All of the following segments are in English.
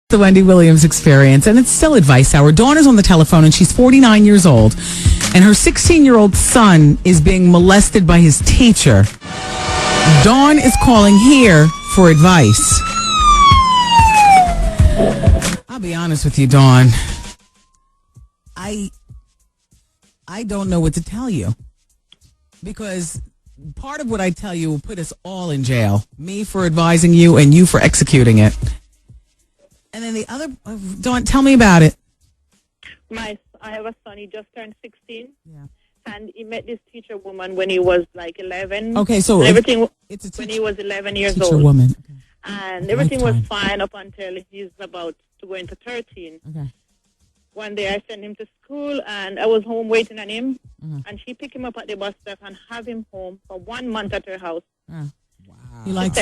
The Wendy Williams Experience, and it's still Advice Hour. Dawn is on the telephone, and she's 49 years old, and her 16-year-old son is being molested by his teacher. Dawn is calling here for advice. I'll be honest with you, Dawn. I don't know what to tell you, because part of what I tell you will put us all in jail. Me for advising you, and you for executing it. And then the other, Dawn, tell me about it. I have a son. He just turned 16, and he met this teacher woman when he was like 11. Okay, so it's when he was 11 years old. Woman, okay. And everything was fine up until he's about to go into 13. Okay. One day I sent him to school, and I was home waiting on him, and she picked him up at the bus stop and have him home for 1 month at her house. Wow. He likes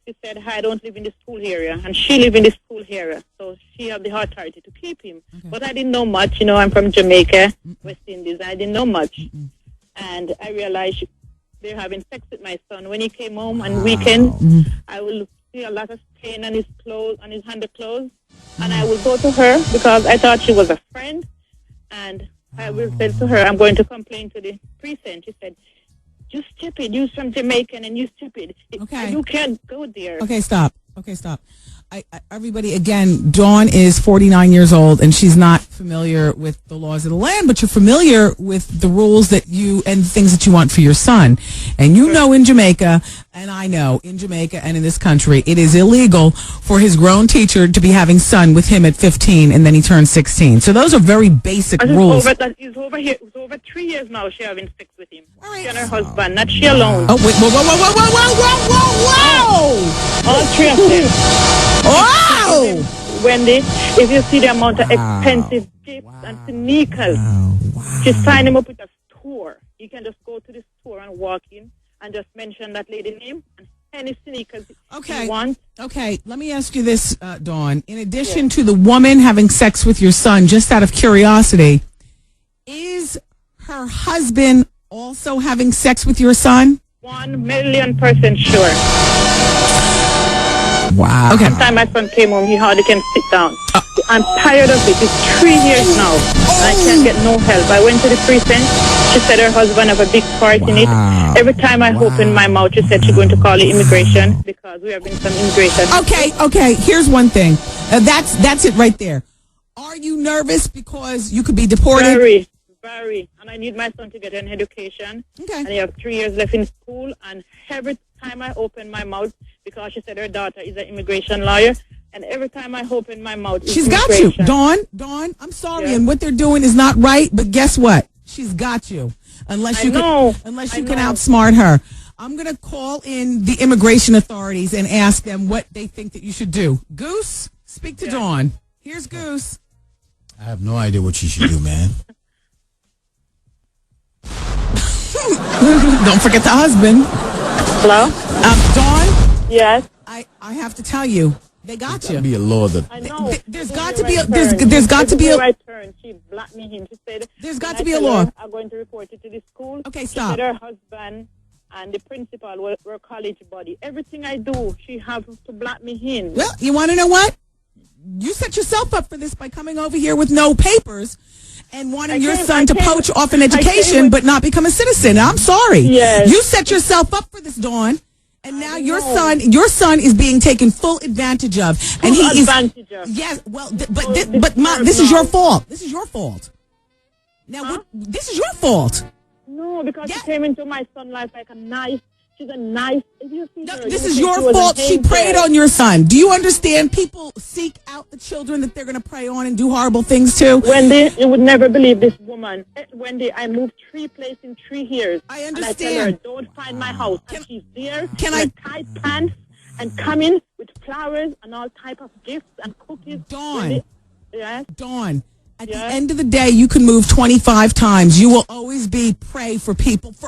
She said, I don't live in the school area, and she live in the school area, so she had the authority to keep him. Okay. But I didn't know much. I'm from Jamaica, West Indies. I didn't know much. And I realized they're having sex with my son. When he came home on weekends, I will see a lot of stain on his clothes, on his underclothes, and I will go to her because I thought she was a friend, and I will say to her, I'm going to complain to the precinct. She said, you stupid. You're from Jamaican and you stupid. Okay. You can't go there. Okay, stop. Everybody, again, Dawn is 49 years old, and she's not familiar with the laws of the land, but you're familiar with the rules that you and things that you want for your son. And you know in Jamaica, and I know in Jamaica and in this country, it is illegal for his grown teacher to be having son with him at 15, and then he turns 16. So those are very basic rules. It's over 3 years now she's having sex with him. She and her husband, not she alone. Oh, wait, whoa. All three of them. Wow! Wendy, if you see the amount of expensive gifts and sneakers, she signed him up with a store. You can just go to the store and walk in and just mention that lady name and any sneakers you want. Okay, let me ask you this, Dawn. In addition to the woman having sex with your son, just out of curiosity, is her husband also having sex with your son? 1,000,000% sure. Wow. Okay. One time my son came home, he hardly can sit down. I'm tired of it. It's 3 years now. And I can't get no help. I went to the precinct. She said her husband have a big part in it. Every time I open my mouth, she said she's going to call the immigration because we have been some immigration. Okay. Here's one thing. That's it right there. Are you nervous because you could be deported? Very. And I need my son to get an education. Okay. And he have 3 years left in school. And every time I open my mouth, because she said her daughter is an immigration lawyer, and every time I open my mouth, she's got you. Dawn, I'm sorry, and what they're doing is not right, but guess what? She's got you. Unless you can outsmart her. I'm going to call in the immigration authorities and ask them what they think that you should do. Goose, speak to Dawn. Here's Goose. I have no idea what she should do, man. Don't forget the husband. Hello? Dawn? Yes? I have to tell you, they got you. Be a law that I know. There's got to be a right turn. She blocked me in. She said there's got to be a law. I'm going to report it to the school. Okay, stop. She said her husband and the principal were college buddy. Everything I do, she has to block me in. Well, you want to know what? You set yourself up for this by coming over here with no papers and wanting your son to poach off an education but not become a citizen. I'm sorry. Yes. You set yourself up for this, Dawn. And now your son is being taken full advantage of, and Yes, well, this is your fault. This is your fault. Now, this is your fault. No, because she came into my son's life like a nice. She's a nice. If you see her, this is your fault. She preyed on your son. Do you understand? People seek out the children that they're going to prey on and do horrible things to. Wendy, you would never believe this woman. Wendy, I moved 3 places in 3 years. I understand. And I tell her, don't find my house. And she's there with tight pants and coming with flowers and all type of gifts and cookies. Dawn. Yes? Dawn. At the end of the day, you can move 25 times. You will always be prey for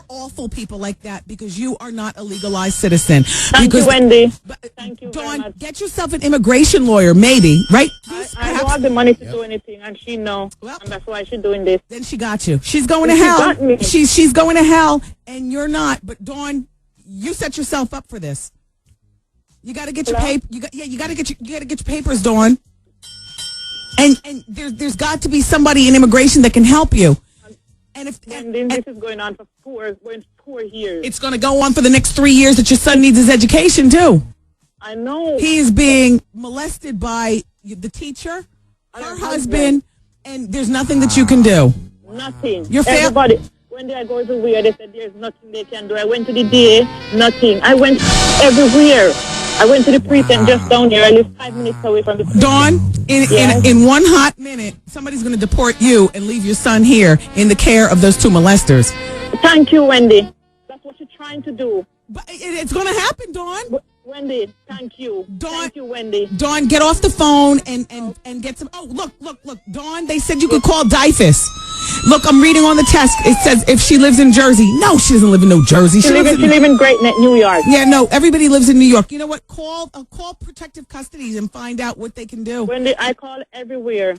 awful people like that because you are not a legalized citizen. Thank you, Wendy. Thank you, Dawn, get yourself an immigration lawyer, maybe, right? I don't have the money to do anything, and she knows, and that's why she's doing this. Then she got you. She's going to hell. She's going to hell, and you're not. But Dawn, you set yourself up for this. You got to get your paper. You got to get your papers, Dawn. And there's got to be somebody in immigration that can help you. And if this is going on for 4 years. It's going to go on for the next 3 years that your son needs his education too. I know. He is being molested by the teacher, her husband, and there's nothing that you can do. Nothing. Everybody. When I go everywhere, they said there's nothing they can do. I went to the DA, nothing. I went everywhere. I went to the precinct just down here. I live 5 minutes away from the precinct. Dawn, in one hot minute, somebody's going to deport you and leave your son here in the care of those two molesters. Thank you, Wendy. That's what you're trying to do. But it's going to happen, Dawn. Wendy, thank you. Dawn, thank you, Wendy. Dawn, get off the phone and get some. Oh, look. Dawn, they said you could call DIFUS. Look, I'm reading on the test. It says if she lives in Jersey. No, she doesn't live in New Jersey. She lives in Great Neck, New York. Yeah, no, everybody lives in New York. You know what? Call protective custody and find out what they can do. Wendy, I call everywhere.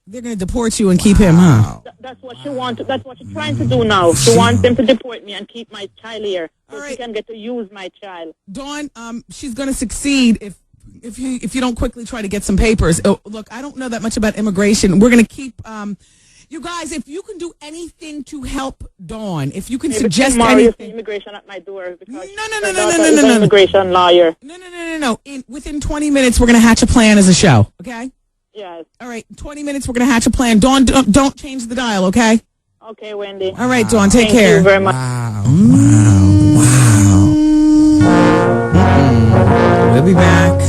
They're going to deport you and keep him, huh? That's what you want. That's what you're trying to do now. She wants them to deport me and keep my child here, so she can get to use my child. Dawn, she's going to succeed if you don't quickly try to get some papers. Oh, look, I don't know that much about immigration. We're going to keep. You guys, if you can do anything to help Dawn, if you can suggest anything. Immigration at my door. Because No. Immigration lawyer. No. Within 20 minutes, we're going to hatch a plan as a show. Okay. Yes. All right. In 20 minutes, we're going to hatch a plan. Dawn, don't change the dial, okay? Okay, Wendy. All right, Dawn, take care. Thank you very much. Wow. We'll be back.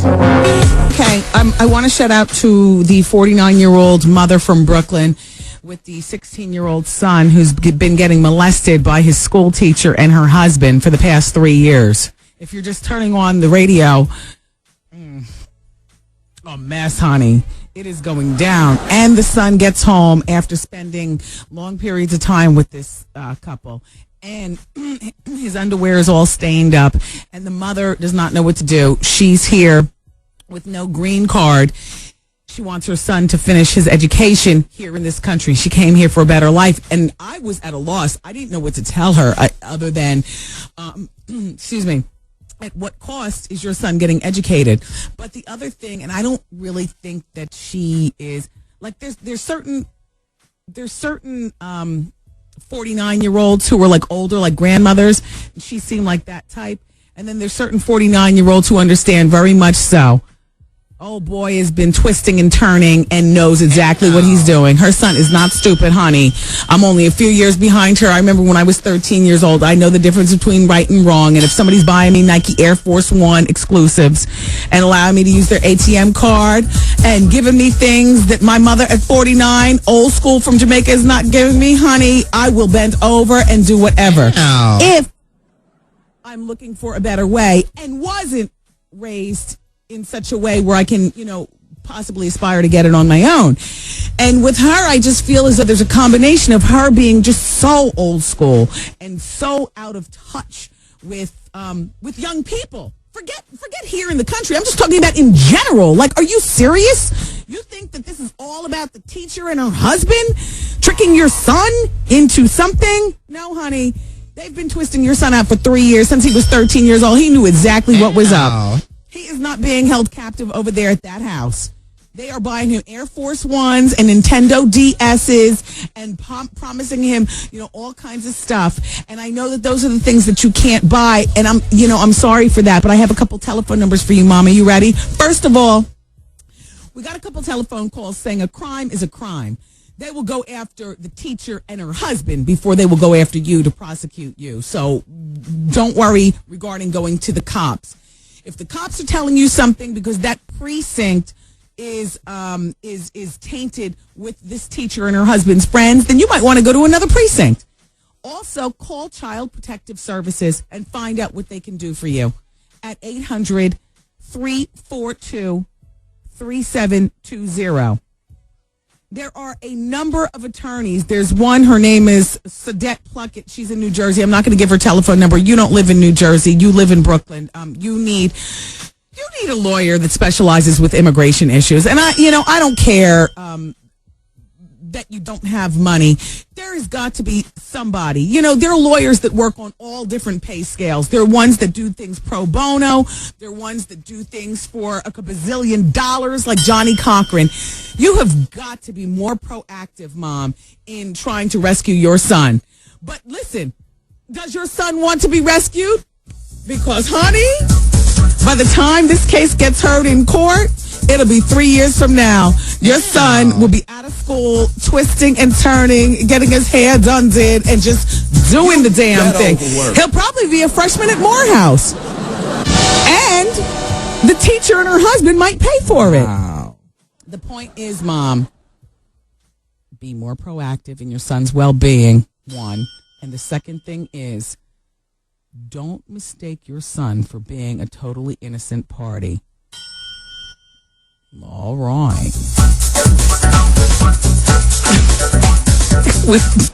Okay. I want to shout out to the 49-year-old mother from Brooklyn with the 16-year-old son who's been getting molested by his school teacher and her husband for the past 3 years. If you're just turning on the radio, a mess, honey. It is going down. And the son gets home after spending long periods of time with this couple. And his underwear is all stained up. And the mother does not know what to do. She's here with no green card. She wants her son to finish his education here in this country. She came here for a better life. And I was at a loss. I didn't know what to tell her other than, excuse me, at what cost is your son getting educated? But the other thing, and I don't really think that she is like there's certain 49-year-olds who are like older, like grandmothers. She seemed like that type. And then there's certain 49-year-olds who understand very much so. Oh, boy has been twisting and turning and knows exactly what he's doing. Her son is not stupid, honey. I'm only a few years behind her. I remember when I was 13 years old, I know the difference between right and wrong. And if somebody's buying me Nike Air Force One exclusives and allowing me to use their ATM card and giving me things that my mother at 49, old school from Jamaica, is not giving me, honey, I will bend over and do whatever. If I'm looking for a better way and wasn't raised in such a way where I can, possibly aspire to get it on my own. And with her, I just feel as though there's a combination of her being just so old school and so out of touch with young people. Forget here in the country. I'm just talking about in general. Like, are you serious? You think that this is all about the teacher and her husband tricking your son into something? No, honey. They've been twisting your son out for 3 years. Since he was 13 years old, he knew exactly what was up. He is not being held captive over there at that house. They are buying him Air Force Ones and Nintendo DS's and promising him, all kinds of stuff. And I know that those are the things that you can't buy. And I'm sorry for that, but I have a couple telephone numbers for you, Mama. You ready? First of all, we got a couple telephone calls saying a crime is a crime. They will go after the teacher and her husband before they will go after you to prosecute you. So don't worry regarding going to the cops. If the cops are telling you something because that precinct is tainted with this teacher and her husband's friends, then you might want to go to another precinct. Also, call Child Protective Services and find out what they can do for you at 800-342-3720. There are a number of attorneys. There's one, her name is Sadette Pluckett. She's in New Jersey. I'm not going to give her telephone number. You don't live in New Jersey. You live in Brooklyn. You need a lawyer that specializes with immigration issues. And I don't care that you don't have money. There has got to be somebody. There are lawyers that work on all different pay scales. There are ones that do things pro bono. There are ones that do things for a bazillion dollars, like Johnny Cochran. You have got to be more proactive, Mom, in trying to rescue your son. But listen, does your son want to be rescued? Because, honey, by the time this case gets heard in court, it'll be 3 years from now. Your son will be out of school, twisting and turning, getting his hair done and just doing the damn thing. He'll probably be a freshman at Morehouse. And the teacher and her husband might pay for it. Wow. The point is, Mom, be more proactive in your son's well-being, one. And the second thing is, don't mistake your son for being a totally innocent party. All right. With